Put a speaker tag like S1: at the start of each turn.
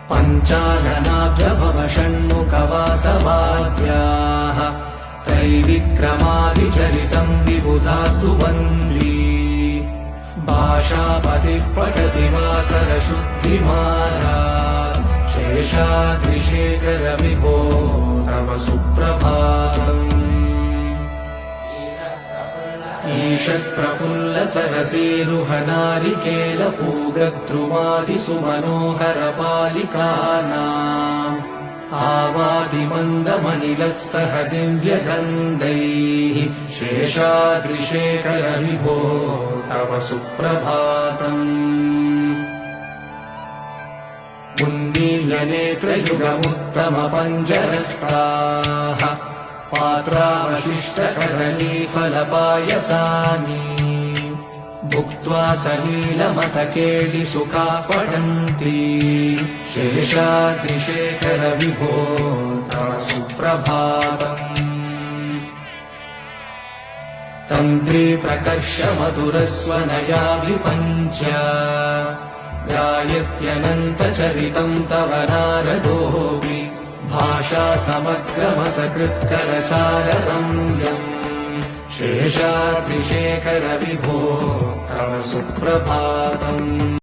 S1: पञ्चाननाभ्यभव षण्मुखवासवाद्याः त्रैविक्रमादिचरितम् विबुधास्तु वन्दी भाषापतिः पठति वासरशुद्धिमारात् शेषाद्रिशेखर विभो तव सुप्रभातम् ईषत्प्रफुल्ल सरसीरुहनारिकेलपूगद्रुमादिसुमनोहर पालिकानाम् आवादिमन्दमनिलः सह दिव्यगन्धैः शेषाद्रिशेखर विभो तव सुप्रभातम् उन्मील्यनेत्रयुगमुत्तमपञ्जरस्ताः पात्रावशिष्टकदलीफलपायसानि भुक्त्वा सलीलमतकेलिसुखाः पठन्ति शेषाद्रिशेखर विभो तव सुप्रभातम् तन्त्री प्रकर्ष मधुरस्वनया विपञ्च गायत्यनन्तचरितम् तव नारदोऽपि भाषा समग्रमसकृत्करसाररम्यम् शेषाद्रिशेखर विभो तव सुप्रभातम्।